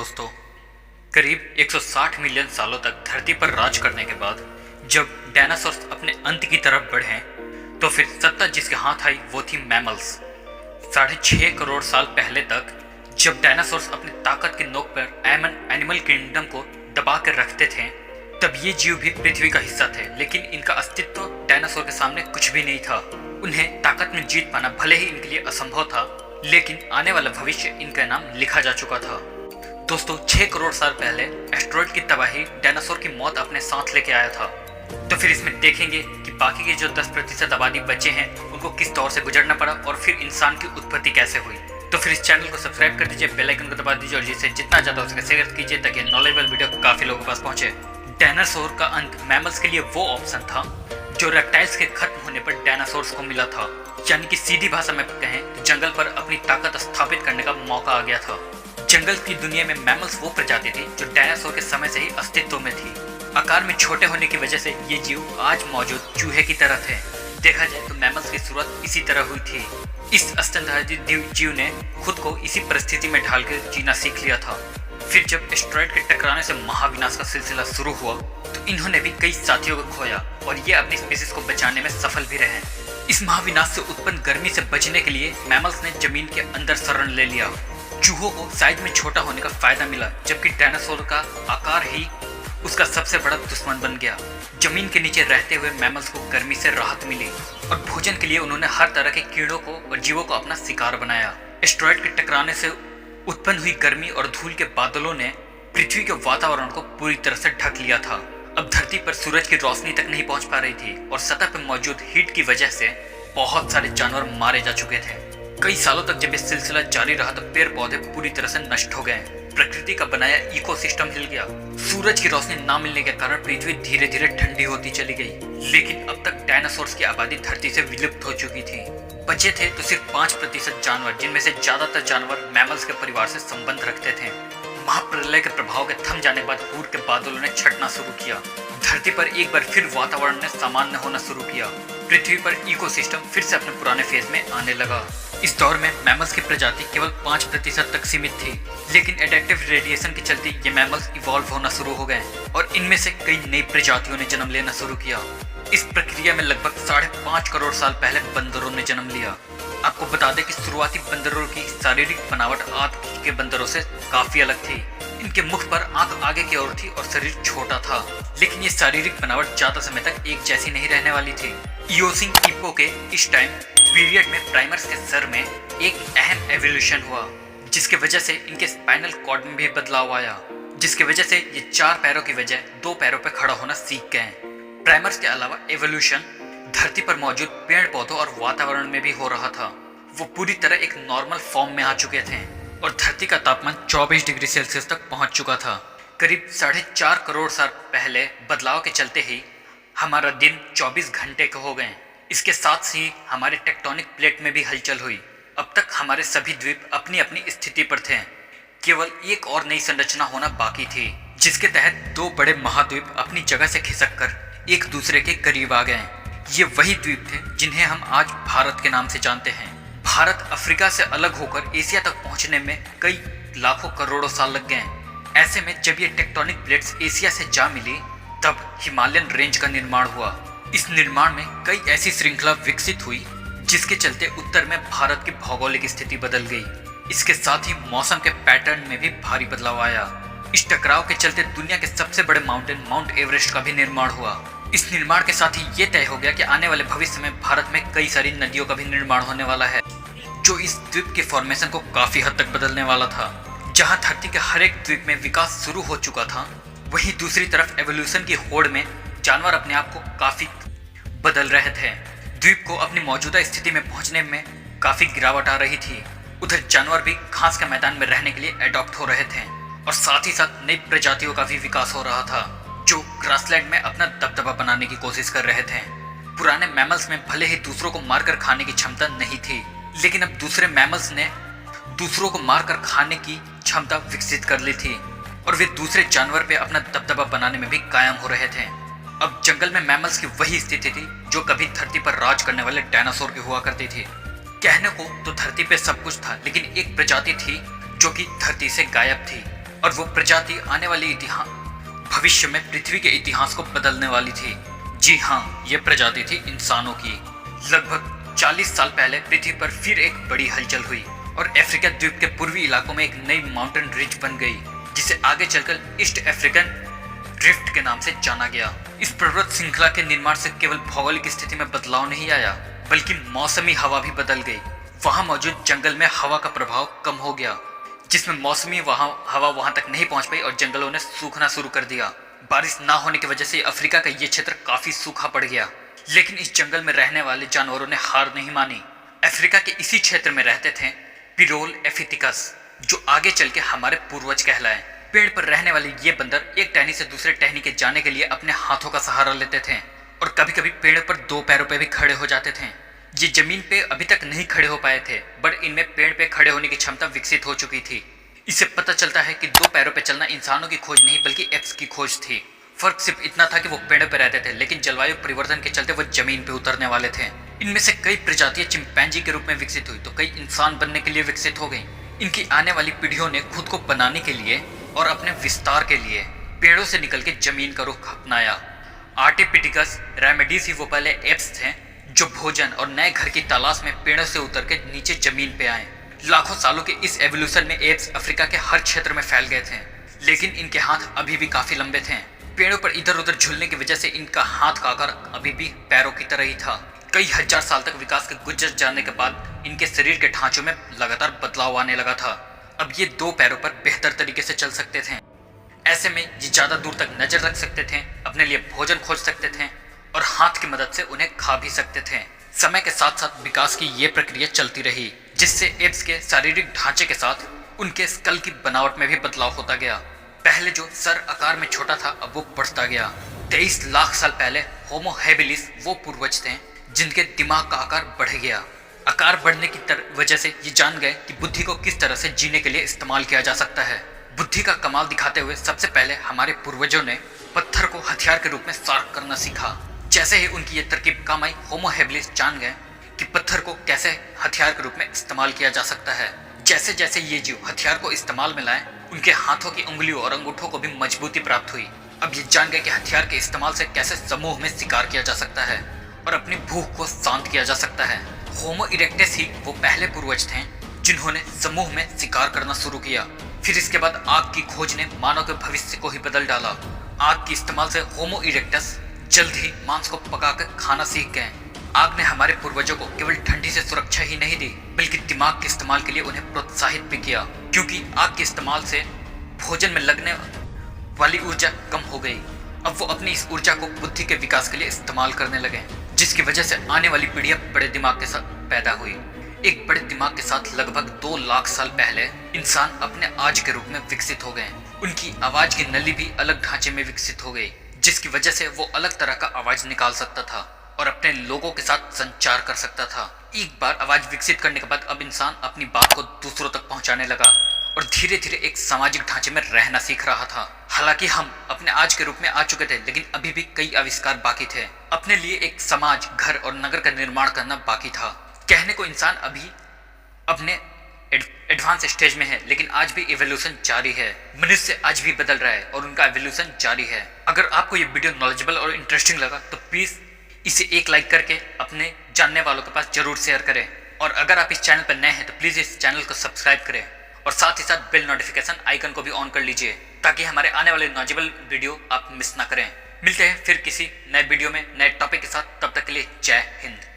दोस्तों, करीब 160 मिलियन सालों तक धरती पर राज करने के बाद जब डायनासोर्स अपने अंत की तरफ बढ़े तो फिर सत्ता जिसके हाथ आई वो थी मैमल्स। 6.5 करोड़ साल पहले तक जब डायनासोर्स अपनी ताकत के नोक पर एनिमल किंगडम को दबा कर रखते थे तब ये जीव भी पृथ्वी का हिस्सा थे, लेकिन इनका अस्तित्व डायनासोर के सामने कुछ भी नहीं था। उन्हें ताकत में जीत पाना भले ही इनके लिए असंभव था, लेकिन आने वाला भविष्य इनका नाम लिखा जा चुका था। दोस्तों, 6 करोड़ साल पहले एस्टेरॉयड की तबाही डायनासोर की मौत अपने साथ लेके आया था। तो फिर इसमें देखेंगे कि बाकी के जो 10% आबादी बचे हैं उनको किस दौर से गुजरना पड़ा और फिर इंसान की उत्पत्ति कैसे हुई। तो फिर इस चैनल को सब्सक्राइब कर दीजिए, बेल आइकन को दबा दीजिए और जिससे जितना ज़्यादा हो सके शेयर कीजिए ताकि नॉलेजेबल वीडियो काफ़ी लोगों के पास पहुंचे। डायनासोर का अंत मैमल्स के लिए वो ऑप्शन था जो रेप्टाइल्स के खत्म होने पर डायनासोर्स को मिला था, यानी कि सीधी भाषा में कहें तो जंगल पर अपनी ताकत स्थापित करने का मौका आ गया था। जंगल की दुनिया में मैमल्स वो प्रजाति थी जो डायनासोर के समय से ही अस्तित्व में थी। आकार में छोटे होने की वजह से ये जीव आज मौजूद चूहे की तरह थे। देखा जाए तो मैमल्स की शुरुआत इसी तरह हुई थी। इस स्तनधारी जीव ने खुद को इसी परिस्थिति में ढालकर जीना सीख लिया था। फिर जब एस्टेरॉयड के टकराने से महाविनाश का सिलसिला शुरू हुआ तो इन्होंने भी कई साथियों को खोया और ये अपनी स्पीसीज को बचाने में सफल भी रहे। इस महाविनाश से उत्पन्न गर्मी से बचने के लिए मैमल्स ने जमीन के अंदर शरण ले लिया। चूहों को साइज में छोटा होने का फायदा मिला, जबकि डायनासोर का आकार ही उसका सबसे बड़ा दुश्मन बन गया। जमीन के नीचे रहते हुए मैमल्स को गर्मी से राहत मिली और भोजन के लिए उन्होंने हर तरह के कीड़ों को और जीवों को अपना शिकार बनाया। एस्टेरॉयड के टकराने से उत्पन्न हुई गर्मी और धूल के बादलों ने पृथ्वी के वातावरण को पूरी तरह से ढक लिया था। अब धरती पर सूरज की रोशनी तक नहीं पहुंच पा रही थी और सतह पर मौजूद हीट की वजह से बहुत सारे जानवर मारे जा चुके थे। कई सालों तक जब ये सिलसिला जारी रहा तो पेड़ पौधे पूरी तरह से नष्ट हो गए। प्रकृति का बनाया इकोसिस्टम हिल गया। सूरज की रोशनी ना मिलने के कारण पृथ्वी धीरे धीरे ठंडी होती चली गई। लेकिन अब तक डायनासोर्स की आबादी धरती से विलुप्त हो चुकी थी। बचे थे तो सिर्फ 5% जानवर, जिनमें से ज्यादातर जानवर मैमल्स के परिवार से संबंध रखते थे। महाप्रलय के प्रभाव के थम जाने के बाद पूर के बादलों ने छटना शुरू किया। धरती पर एक बार फिर वातावरण ने सामान्य होना शुरू किया। पृथ्वी पर इकोसिस्टम फिर से अपने पुराने फेज में आने लगा। इस दौर में मैमल्स की प्रजाति केवल 5% तक सीमित थी, लेकिन एडेप्टिव रेडिएशन के चलते ये मैमल्स इवॉल्व होना शुरू हो गए और इनमें से कई नई प्रजातियों ने जन्म लेना शुरू किया। इस प्रक्रिया में लगभग 5.5 करोड़ साल पहले बंदरों ने जन्म लिया। आपको बता दें कि शुरुआती बंदरों की शारीरिक बनावट आज के बंदरों से काफी अलग थी। इनके मुख पर आंख आगे की ओर थी और शरीर छोटा था, लेकिन ये शारीरिक बनावट ज्यादा समय तक एक जैसी नहीं रहने वाली थी। इयोसिन इपो के इस टाइम पीरियड में प्राइमर्स के सर में एक अहम एवोल्यूशन हुआ, जिसके वजह से इनके स्पाइनल कॉर्ड में भी बदलाव आया, जिसके वजह से ये 4 पैरों की बजाय 2 पैरों पर खड़ा होना सीख गए। प्राइमर्स के अलावा एवोल्यूशन धरती पर मौजूद पेड़ पौधों और वातावरण में भी हो रहा था। वो पूरी तरह एक नॉर्मल फॉर्म में आ चुके थे और धरती का तापमान 24 डिग्री सेल्सियस तक पहुंच चुका था। करीब 4.5 करोड़ साल पहले बदलाव के चलते ही हमारा दिन 24 घंटे के हो गए। इसके साथ ही हमारे टेक्टोनिक प्लेट में भी हलचल हुई। अब तक हमारे सभी द्वीप अपनी अपनी स्थिति पर थे। केवल एक और नई संरचना होना बाकी थी, जिसके तहत 2 बड़े महाद्वीप अपनी जगह से खिसक कर एक दूसरे के करीब आ गए। ये वही द्वीप थे जिन्हें हम आज भारत के नाम से जानते हैं। भारत अफ्रीका से अलग होकर एशिया तक पहुंचने में कई लाखों करोड़ों साल लग गए। ऐसे में जब ये टेक्टोनिक प्लेट्स एशिया से जा मिली तब हिमालयन रेंज का निर्माण हुआ। इस निर्माण में कई ऐसी श्रृंखला विकसित हुई जिसके चलते उत्तर में भारत की भौगोलिक स्थिति बदल गई। इसके साथ ही मौसम के पैटर्न में भी भारी बदलाव आया। इस टकराव के चलते दुनिया के सबसे बड़े माउंटेन माउंट एवरेस्ट का भी निर्माण हुआ। इस निर्माण के साथ ही ये तय हो गया कि आने वाले भविष्य में भारत में कई सारी नदियों का भी निर्माण होने वाला है, जो इस द्वीप के फॉर्मेशन को काफी हद तक बदलने वाला था। जहां धरती के हर एक द्वीप में विकास शुरू हो चुका था, वहीं दूसरी तरफ एवोल्यूशन की होड़ में जानवर अपने आप को काफी बदल रहे थे। द्वीप को अपनी मौजूदा स्थिति में पहुंचने में काफी गिरावट आ रही थी। उधर जानवर भी घास के मैदान में रहने के लिए एडॉप्ट हो रहे थे और साथ ही साथ नई प्रजातियों का भी विकास हो रहा था, जो ग्रासलैंड में अपना दबदबा बनाने की कोशिश कर रहे थे। पुराने मैमल्स में भले ही दूसरों को मारकर खाने की क्षमता नहीं थी, लेकिन अब दूसरे मैमल्स ने दूसरों को मारकर खाने की क्षमता विकसित कर ली थी और वे दूसरे जानवर पे अपना दबदबा बनाने में भी कायम हो रहे थे। अब जंगल में मैमल्स की वही स्थिति थी जो कभी धरती पर राज करने वाले डायनासोर की हुआ करती थी। कहने को तो धरती पे सब कुछ था, लेकिन एक प्रजाति थी जो कि धरती से गायब थी और वो प्रजाति आने वाली भविष्य में पृथ्वी के इतिहास को बदलने वाली थी। जी हाँ, ये प्रजाति थी इंसानों की। लगभग 40 साल पहले पृथ्वी पर फिर एक बड़ी हलचल हुई और अफ्रीका द्वीप के पूर्वी इलाकों में एक नई माउंटेन रिज बन गई, जिसे आगे चलकर ईस्ट अफ्रीकन ड्रिफ्ट के नाम से जाना गया। इस पर्वत श्रृंखला के निर्माण से केवल भौगोलिक स्थिति में बदलाव नहीं आया, बल्कि मौसमी हवा भी बदल गई। वहां मौजूद जंगल में हवा का प्रभाव कम हो गया, जिसमें मौसमी हवा वहां तक नहीं पहुंच पाई और जंगलों ने सूखना शुरू कर दिया। बारिश ना होने की वजह से अफ्रीका का ये क्षेत्र काफी सूखा पड़ गया। लेकिन इस जंगल में रहने वाले जानवरों ने हार नहीं मानी। अफ्रीका के इसी क्षेत्र में रहते थे पिरोल एफिथिकस, जो आगे चल के हमारे पूर्वज कहलाए। पेड़ पर रहने वाले ये बंदर एक टहनी से दूसरे टहनी के जाने के लिए अपने हाथों का सहारा लेते थे और कभी कभी पेड़ पर 2 पैरों पे भी खड़े हो जाते थे। ये जमीन पे अभी तक नहीं खड़े हो पाए थे, बट इनमें पेड़ पे खड़े होने की क्षमता विकसित हो चुकी थी। इससे पता चलता है कि 2 पैरों पे चलना इंसानों की खोज नहीं बल्कि एप्स की खोज थी। फर्क सिर्फ इतना था कि वो पेड़ पे रहते थे, लेकिन जलवायु परिवर्तन के चलते वो जमीन पे उतरने वाले थे। इनमें से कई प्रजातियां चिंपैंजी के रूप में विकसित हुई तो कई इंसान बनने के लिए विकसित हो गई। इनकी आने वाली पीढ़ियों ने खुद को बनाने के लिए और अपने विस्तार के लिए पेड़ों से निकल के जमीन का रुख अपनाया। आर्टिपिटिकस रेमेडीज ही वो पहले एप्स थे जो भोजन और नए घर की तलाश में पेड़ों से उतर के नीचे जमीन पे आए। लाखों सालों के इस एवोल्यूशन में एप्स अफ्रीका के हर क्षेत्र में फैल गए थे, लेकिन इनके हाथ अभी भी काफी लंबे थे। पेड़ों पर इधर उधर झूलने की वजह से इनका हाथ का आकार अभी भी पैरों की तरह ही था। कई हजार साल तक विकास के गुजर जाने के बाद इनके शरीर के ढांचों में लगातार बदलाव आने लगा था। अब ये 2 पैरों पर बेहतर तरीके से चल सकते थे। ऐसे में ये ज्यादा दूर तक नजर रख सकते थे, अपने लिए भोजन खोज सकते थे और हाथ की मदद से उन्हें खा भी सकते थे। समय के साथ साथ विकास की ये प्रक्रिया चलती रही, जिससे एप्स के शारीरिक ढांचे के साथ उनके स्कल की बनावट में भी बदलाव होता गया। पहले जो सर आकार में छोटा था, अब वो बढ़ता गया। 23 लाख साल पहले होमो हैबिलिस वो पूर्वज थे जिनके दिमाग का आकार बढ़ गया। आकार बढ़ने की वजह से ये जान गए कि बुद्धि को किस तरह से जीने के लिए इस्तेमाल किया जा सकता है। बुद्धि का कमाल दिखाते हुए सबसे पहले हमारे पूर्वजों ने पत्थर को हथियार के रूप में शार्प करना सीखा। जैसे ही उनकी ये तरकीब काम आई, होमो हैबिलिस जान गए कि पत्थर को कैसे हथियार के रूप में इस्तेमाल किया जा सकता है। जैसे जैसे ये जीव हथियार को इस्तेमाल में लाए, उनके हाथों की उंगलियों और अंगूठों को भी मजबूती प्राप्त हुई। अब ये जान गए कि हथियार के इस्तेमाल से कैसे समूह में शिकार किया जा सकता है और अपनी भूख को शांत किया जा सकता है। होमो इरेक्टस ही वो पहले पूर्वज थे जिन्होंने समूह में शिकार करना शुरू किया। फिर इसके बाद आग की खोज ने मानव के भविष्य को ही बदल डाला। आग के इस्तेमाल से होमो इरेक्टस जल्द ही मांस को पकाकर खाना सीख गए। आग ने हमारे पूर्वजों को केवल ठंडी से सुरक्षा ही नहीं दी, बल्कि दिमाग के इस्तेमाल के लिए उन्हें प्रोत्साहित भी किया, क्योंकि आग के इस्तेमाल से भोजन में लगने वाली ऊर्जा कम हो गई। अब वो अपनी इस ऊर्जा को बुद्धि के विकास के लिए इस्तेमाल करने लगे, जिसकी वजह से आने वाली पीढ़ियां बड़े दिमाग के साथ पैदा हुई। एक बड़े दिमाग के साथ लगभग 2 लाख साल पहले इंसान अपने आज के रूप में विकसित हो गए। उनकी आवाज की नली भी अलग ढांचे में विकसित हो गई, जिसकी वजह से वो अलग तरह का आवाज निकाल सकता था और अपने लोगों के साथ संचार कर सकता था। एक बार आवाज विकसित करने के बाद अब इंसान अपनी बात को दूसरों तक पहुंचाने लगा और धीरे धीरे एक सामाजिक ढांचे में रहना सीख रहा था। हालांकि हम अपने आज के रूप में आ चुके थे, लेकिन अभी भी कई आविष्कार बाकी थे। अपने लिए एक समाज, घर और नगर का निर्माण करना बाकी था। कहने को इंसान अभी अपने एडवांस स्टेज में है, लेकिन आज भी एवोल्यूशन जारी है। मनुष्य आज भी बदल रहा है और उनका एवोल्यूशन जारी है। अगर आपको ये वीडियो नॉलेजेबल और इंटरेस्टिंग लगा तो प्लीज इसे एक लाइक करके अपने जानने वालों के पास जरूर शेयर करें। और अगर आप इस चैनल पर नए हैं तो प्लीज इस चैनल को सब्सक्राइब करें और साथ ही साथ बेल नोटिफिकेशन आइकन को भी ऑन कर लीजिए, ताकि हमारे आने वाले नॉलेजेबल वीडियो आप मिस ना करें। मिलते हैं फिर किसी नए वीडियो में नए टॉपिक के साथ। तब तक के लिए जय हिंद।